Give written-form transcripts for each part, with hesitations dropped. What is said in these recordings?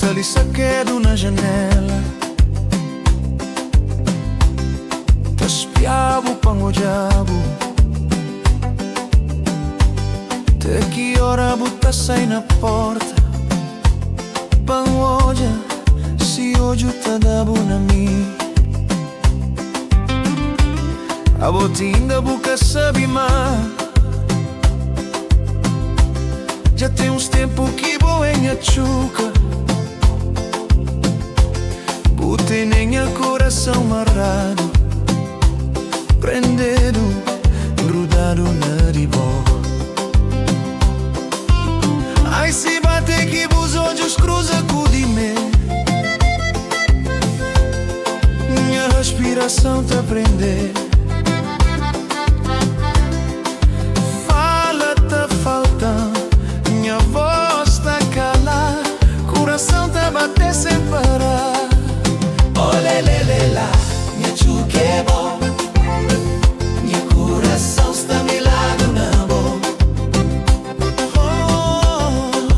ali saquedo na janela. Te espiavo pango diabo. Te que hora butta sai na porta. Pango odia, se hoje te dabo na mi. A botinha boca sabe mais. Já tem uns tempos que vou em Achuca. Botei nem a coração marrado, prendido, grudado na ribó. Ai se bate que vos olhos cruza com de mim. Minha respiração te prende. Fala te falta, minha voz tá cala, coração tá bater sem parar. Olelelela, minha chuca é bom, minha coração está me lado na boa.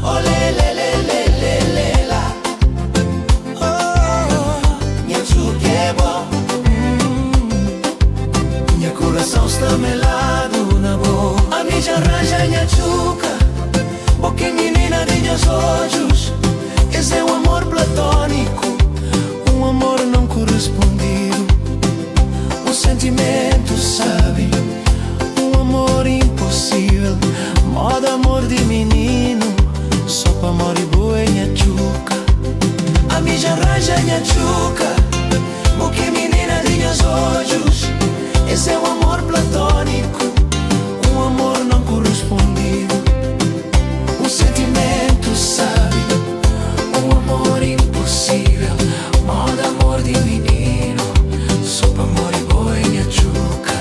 Olelelelelela, minha chuca é bom, minha coração está me lado na boa. A minha arranja minha chuca, boca menina de meus olhos. Esse é o amor platônico, Um amor não correspondido, um sentimento, sabe? um amor impossível. Moda amor de menino, só pra amor e boa em Achuca. A minha arranja minha chuca, boca menina de meus olhos. Esse é o amor platônico, Um amor não correspondido, um sentimento, sabe? um amor impossível. Moda amor de menino, só pra amor e boa em Achuca.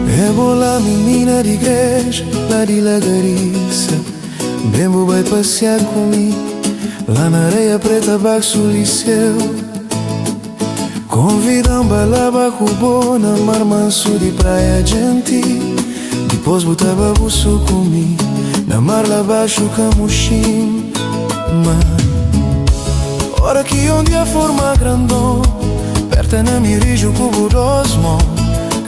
Rebola menina de igreja, lá de Lagariça. Bembo vai passear comigo, lá na areia preta baixo o liceu. Convidam balaba cubo na mar manso de praia gentil. Depois botava buço comigo, na mar lá baixo camuchim. Mas, hora que um dia forma grandão, perto na mirijo cubo dos mãos.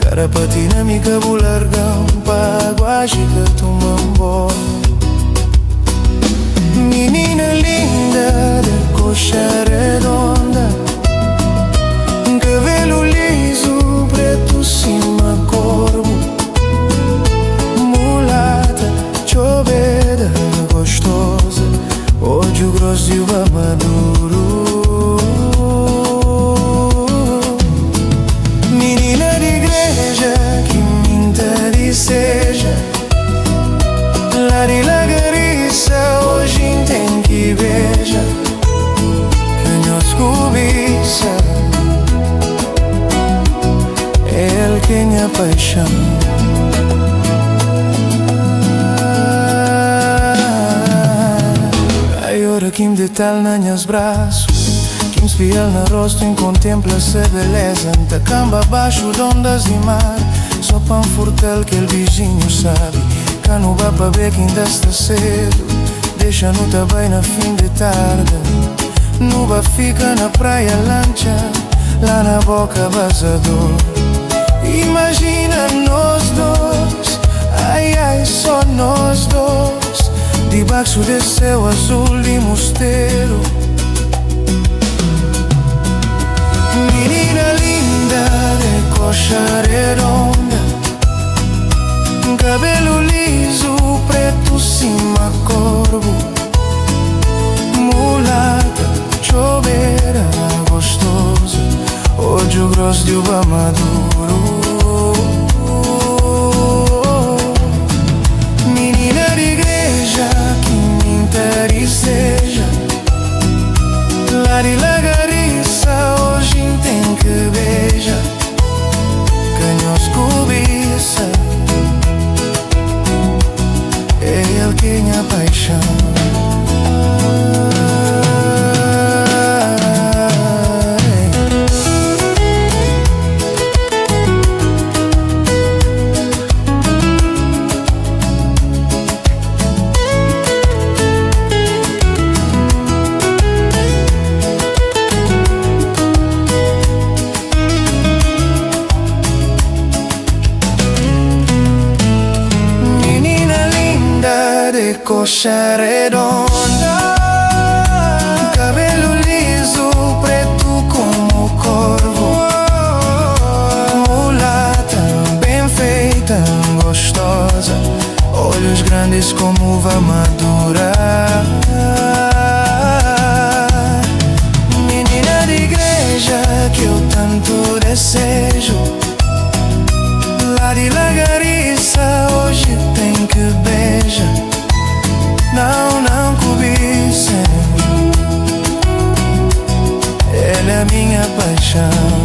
Cara patina mi cabo largão, pago giga tumambó. Menina linda de coxa redonda, cabelo liso, preto cima corvo. Mulata, choveda, gostosa, olho grosso e uva maduro. Seja lá de Lagariça, hoje tem que beija canhos cobiça. Ele que minha paixão. Ai, hora que me detalha nas minhas braços, que me espial na rosto e contempla essa beleza. Anta camba abaixo de ondas e mar, só pra furtar que o vizinho sabe. Cá no bar pra ver que ainda está cedo, deixa no tabai na fim de tarde. No bar fica na praia lancha, lá na boca vazador. Imagina nós dois, ai ai só nós dois, debaixo de céu azul de mosteiro. Menina linda de coxa redonda, voz de uva maduro. Menina de igreja que me entristeja, lá de Lagariça hoje tem que beija, canhos cobiça, é ele quem a paixão. De coxa redonda, cabelo liso, preto como corvo, mulata, bem feita, gostosa, olhos grandes como uva madura. Menina de igreja que eu tanto desejo, lá de Lagariça hoje tem que beija, não cobiça, ela é a minha paixão.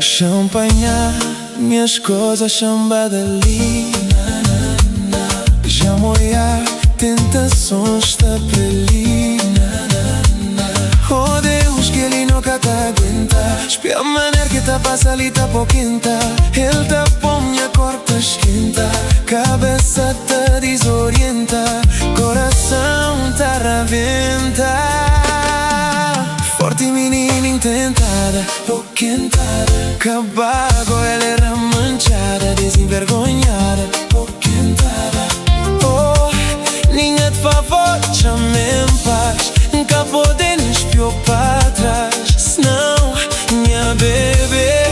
Champanhar minhas coisas chambada ali, já moia tentações está para ali. Oh Deus que ele nunca tá aguenta, espia a maneira que tá passa ali tá pouquinta, ele tá bom minha corta esquenta, cabeça tá desorienta, coração tá raventa. Forte menina intentada, pouquentada, cabago ela era manchada, desenvergonhada, pouquentada. Oh, ninguém te favor, chame em paz, nunca pode nos espiou para trás, senão minha bebê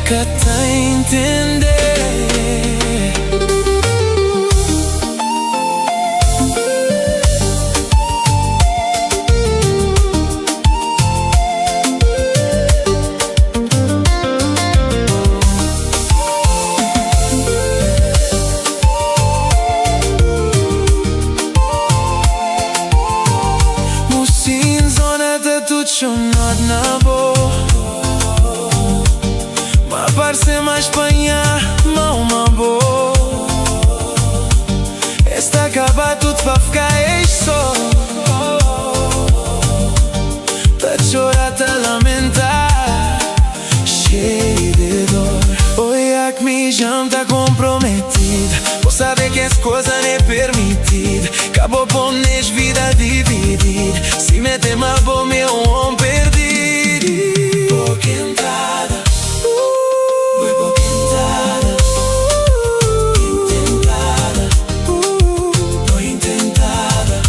que tá entender. Chonot na boa, ma parece mais Espanha, uma boa. Esta acaba tudo para ficar só, tá chorar, tá lamentar, cheio de dor. Olha que me já tá comprometida, vou saber que essa coisa não é permitida, acabou por nes vida dividida, se meter mal bom meu homem perdido. Pouquentada, foi pouquentada, intentada, foi intentada.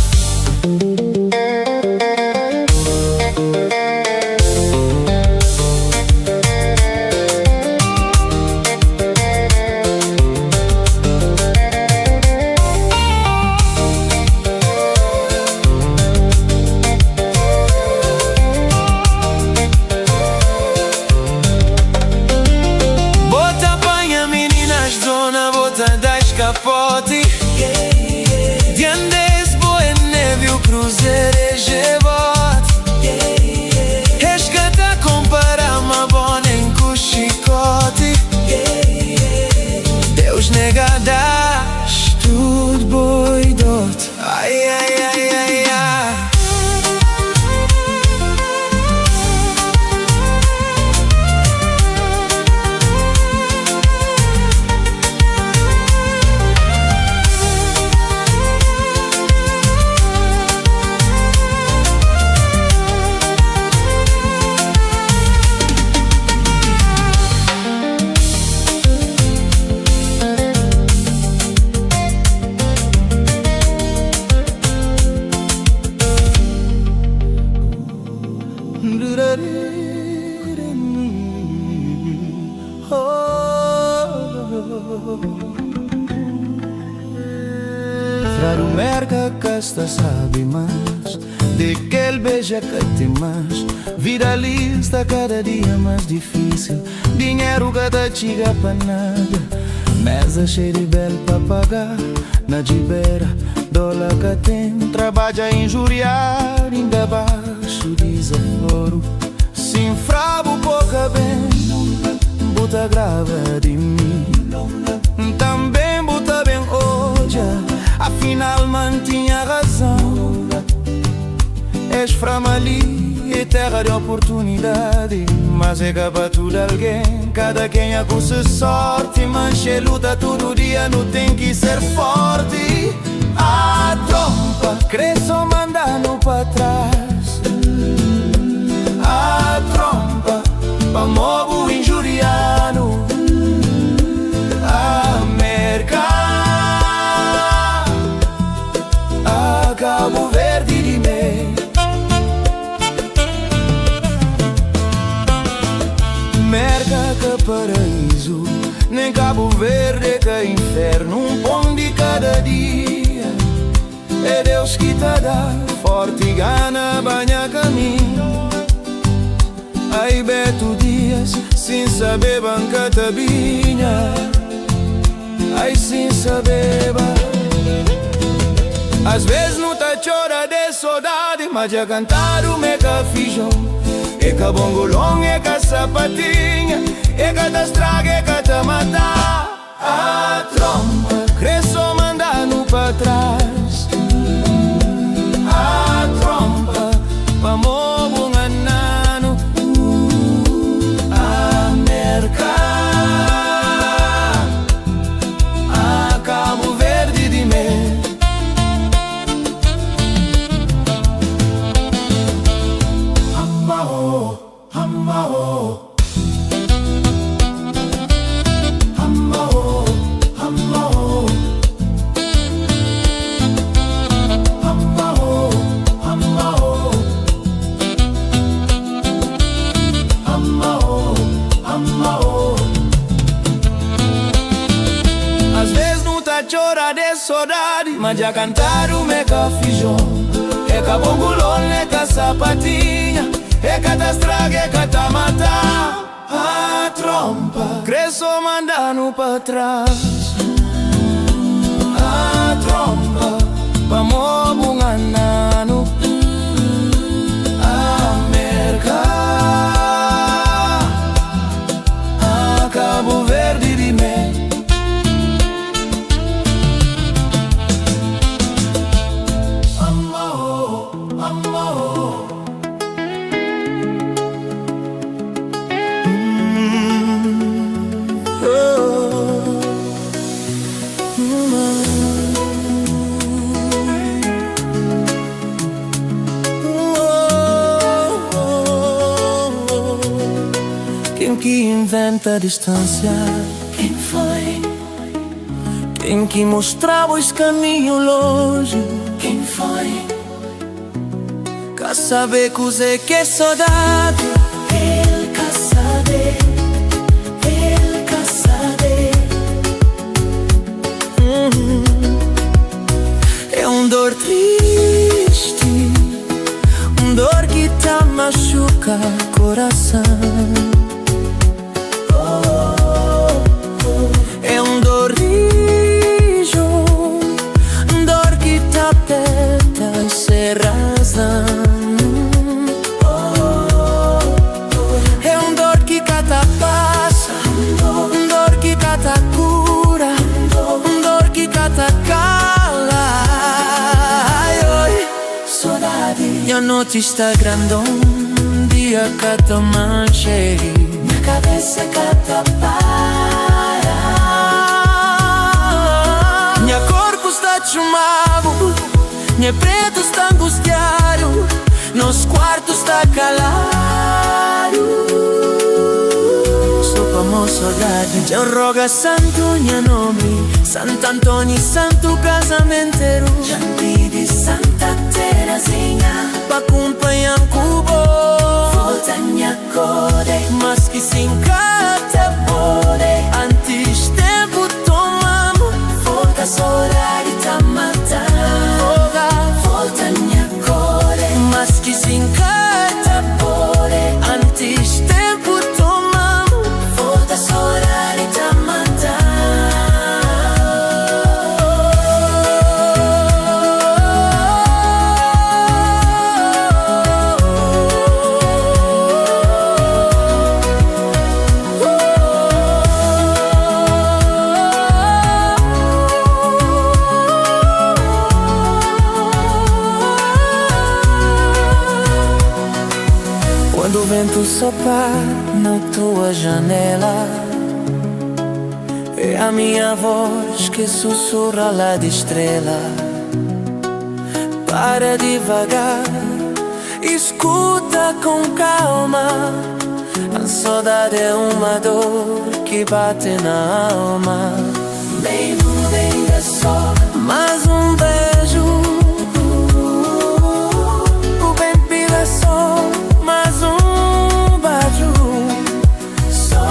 Fraro merca casta sabe mais de que ele beija que tem mais. Vida lista cada dia mais difícil. Dinheiro cada chega pra nada. Mesa cheia de belo pra pagar. Na dibera, dólar que tem. Trabalha a injuriar, ainda baixo desaforo. Sim, fravo pouca bem. Buta grava de mim. Também buta bem hoje. Afinal mantinha razão. És framali e terra de oportunidade. Mas é para tudo alguém. Cada quem é com sua sorte. Manche luta todo dia, não tem que ser forte. A trompa cresce mandando pra trás. A trompa pa movo injuriano. A merca a Cabo Verde de meio. Merca que paraíso, nem Cabo Verde que inferno. Pão de cada dia é Deus que te dá. Forte e gana banha caminho. Aí Beto Dias, sem saber banca tabinha. Aí sem saber às vezes não tá chora de saudade, mas já cantaram mega fijão. E que bongolão, e que sapatinha, e que te estraga, e que te mata. A trompa cresce mandando pra trás. A trompa pa movo nganano. A merca a Cabo Verde de meio. Às vezes não tá chora de saudade, mas já cantaram mega fijão. É que bongolão, é que sapatinha, é que te estraga, é que te mata. A trompa cresce mandando pra trás. A trompa pa movo nganano. A merca a Cabo Verde de meio. Quem que inventa a distância? Quem foi? Quem que mostrava esse caminho longe? Quem foi? Quer saber cozer que é saudade? Ele quer saber. Ele quer saber. É dor triste, dor que te machuca o coração. É dor rijo, dor que te aperta sem razão. É dor que cata passa, dor que cata cura, dor que cata cala. Ai, oi, Saudade. a noite está grandão, dia cata manche. Minha cabeça cata para. Minha corpo está chumado, minha preto está angustiado, nos quartos está calado. Sou pa mo saudade, eu roga santo minha nome, Santo Antônio, santo casamentero. Jambi de Santa Terezinha, Pa acompanhar cubo. se encanta pode. Antes tempo tomamos, volta solar e tá matando. Volta minha core, mas que se encanta pode. Antes tempo tomamos, volta solar e tá matando. Quando o vento soprar na tua janela, é a minha voz que sussurra lá de estrela. Para devagar, escuta com calma. A saudade é uma dor que bate na alma. Nem nuvem ainda só, mais um beijo. O bem pila só. Mais um beijo, só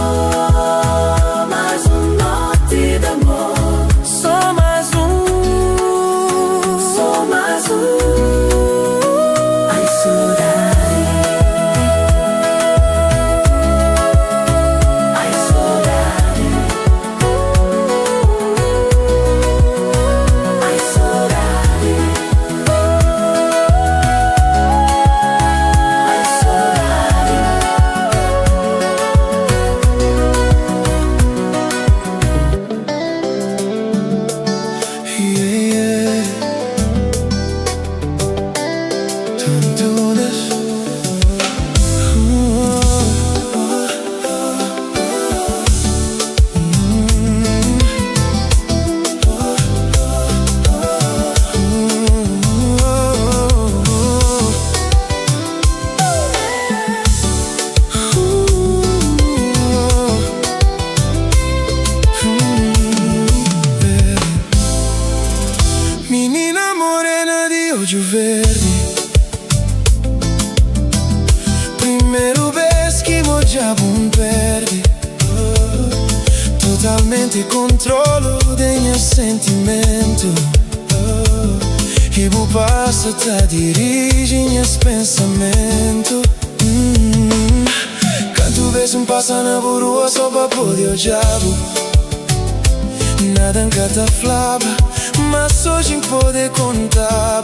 mais um noite de amor, só mais um, só mais um. Ai, saudade, ai, saudade, ai, saudade. Menina morena de olho verde, primeiro beijo que meu diabo perde. Totalmente controlo de meu sentimento. E o passo tá dirige meus pensamentos. Quando vejo passa na burua só pra poder o diabo. Nada encata flaba, mas hoje pode contar.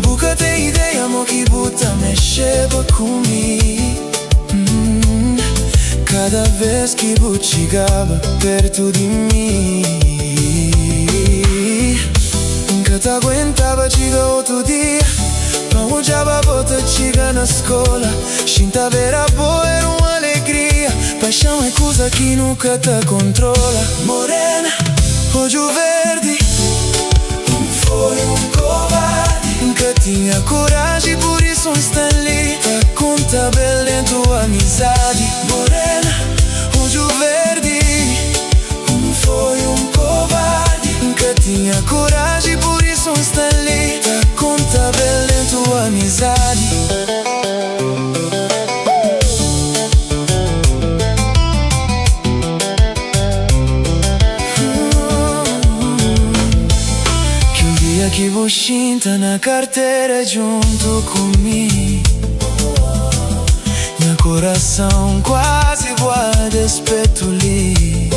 Buca tem ideia, mo que buta mexeba comigo. Cada vez que bu chegava perto de mim, nunca te aguentava chegar outro dia. Pra um diabo bota chega na escola, sinta ver a boa era uma alegria. Paixão é coisa que nunca te controla. Morena, olho verde, foi covarde. Nunca tinha coragem, por isso está ali. Tá conta bela em tua amizade. Morena, olho verde, foi covarde. Nunca tinha coragem, por isso está ali. Tá conta bela em tua amizade. Que você tá na carteira junto comigo. Meu coração quase voa despeito ali.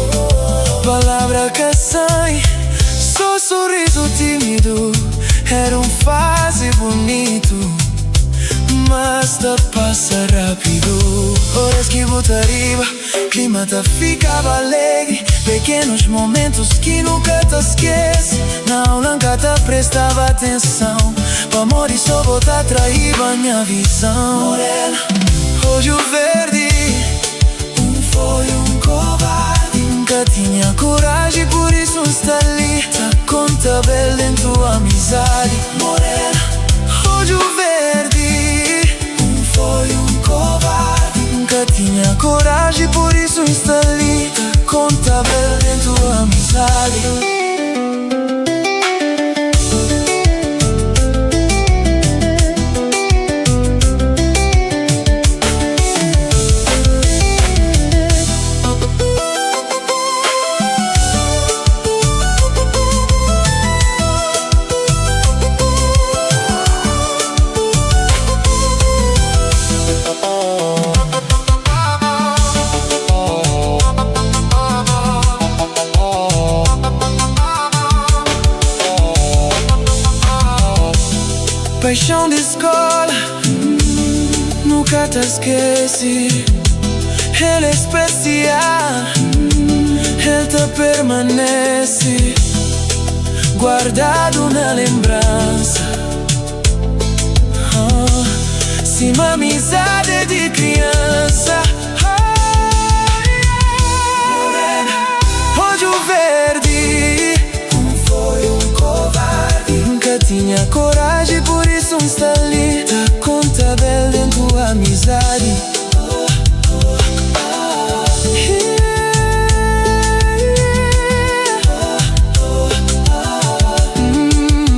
Palavra que sai, só sorriso tímido. Era fase bonito, mas tá passa rápido. Horas que bota arriba, clima tá ficava alegre. Pequenos momentos que nunca te esquece. Na aula nunca te prestava atenção. O amor e só bota atraíva minha visão. Morena, olho verde, foi covarde. Nunca tinha coragem, por isso está ali. Tá conta bela em tua amizade. Morena, olho verde, foi covarde. Nunca tinha coragem, por isso está ali. Tá conta bela em tua amizade. paixão de escola nunca te esquece. Ele é especial, ele te permanece guardado na lembrança. Sim, uma amizade de criança. Hoje o verde foi um covarde, nunca tinha coragem, por isso está ali. Tá conta dele dentro da amizade.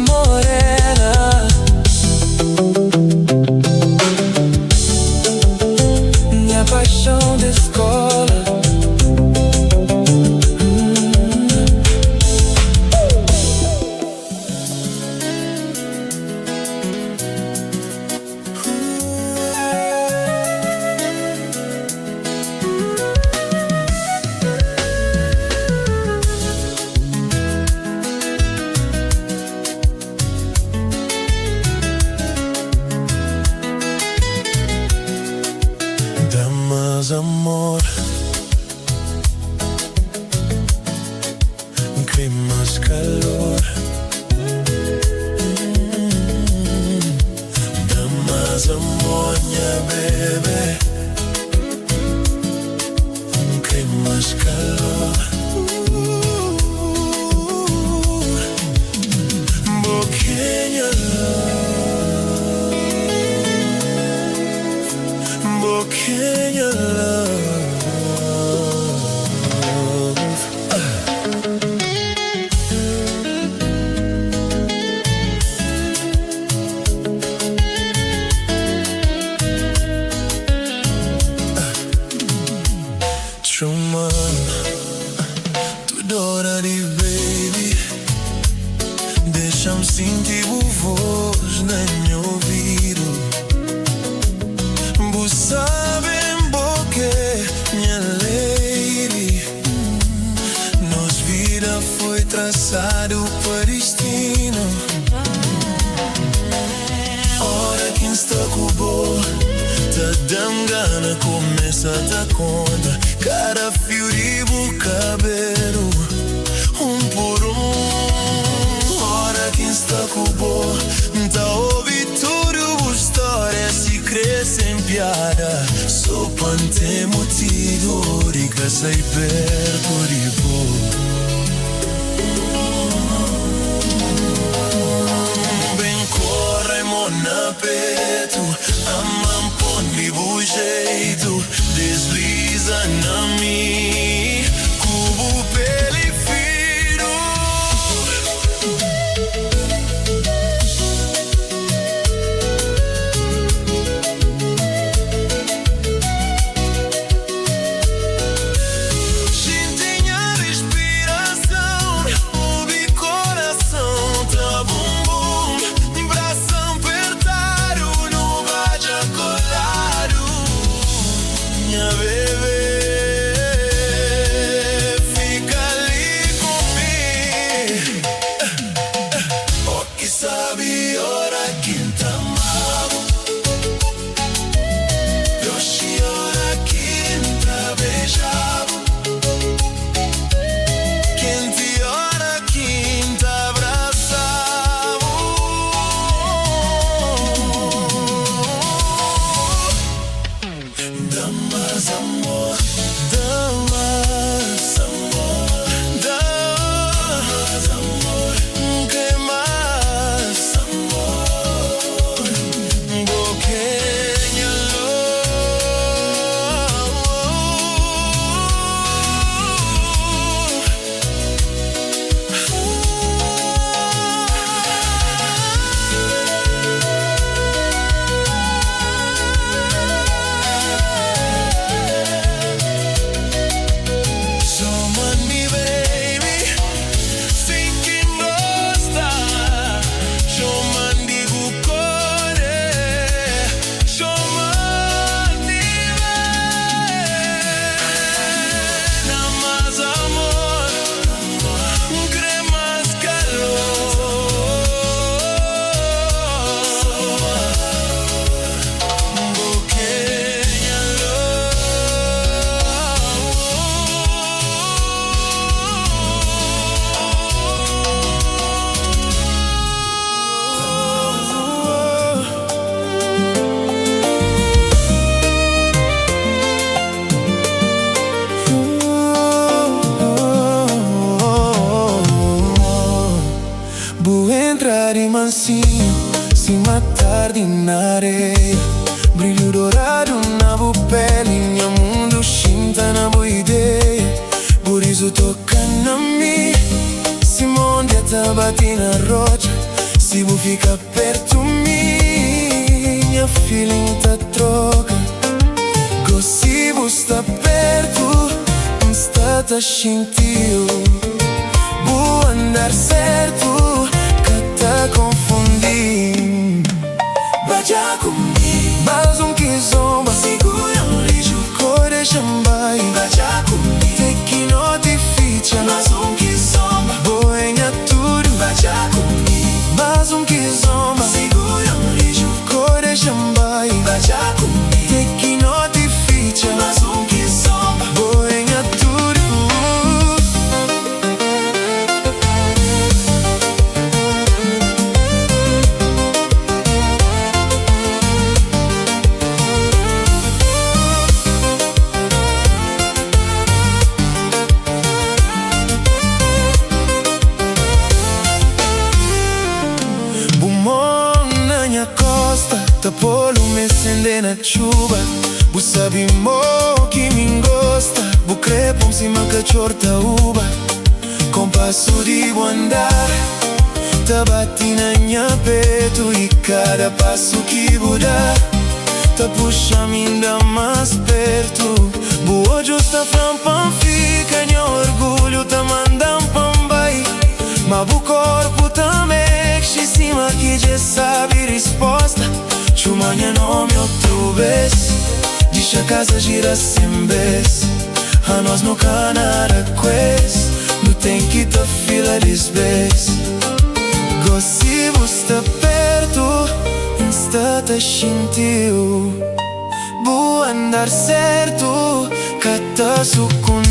Morena, minha paixão de escola. Dá mais amor, cria mais calor. Dá mais amor, minha bebê, cria mais calor. Boquinha love, boquinha love. Truman, tu dora de baby, deixa-me sentir a voz na meu ouvido. Bu sabem boque, minha lady, nos vida foi traçado para destino. Ora quem está com o bom, tá dando gana, começa a dar conta. Cada fio de cabelo, por ora quem está com o bom, tá ouvindo tudo, história se cresce em piada. Só para ter motivo de que sai perto de boa. Bem corre, mona peito, amam por mi jeito, desliza na mi, cubo pele fino. Sentinha respiração, ouve coração, tá bum bum, braço apertado, não vai colado, minha bebê. Sabe ora quem te amava, eu sei ora quem te beijava, quem te ora quem te abraçava. Dá mais amor, dá mais amor, dá mais amor, que mais. sozinho, cima tarde na areia. Brilho dourado na boa pele, minha mundo chinta na boa ideia. Por isso toca na mim, se monte tá bate na rocha. Se vou ficar perto minha feeling tá troca. Se vou estar perto, está tá sentiu. Vou andar certo, que tá confundindo. Baja comigo, mais que zomba, segura lixo, corre chambai. Baja comigo, te que notifica, mais que zomba, boenha tudo. Baja comigo, mais que zomba, segura lixo, corre chambai. Baja comigo, te que notifica, mais que zomba, boenha tudo. Tá polo me acende na chuva. Bu sabe mo que me gosta. Bu crepo cima que chorta uva. Com passo de bu andar, tá bate na minha peito. E cada passo que bu dá, tá puxa-me ainda mais perto. Bu olho tá frampan fica, meu orgulho tá mandando pambai. Mas bu corpo tá mexe cima que já sabe resposta. Chumanha nome outro vez, deixa a casa gira sem vez. A nós no canara quest, não tem que tá fila desvez. Gosto está perto, está tá sentiu. Vou andar certo, que tá sucun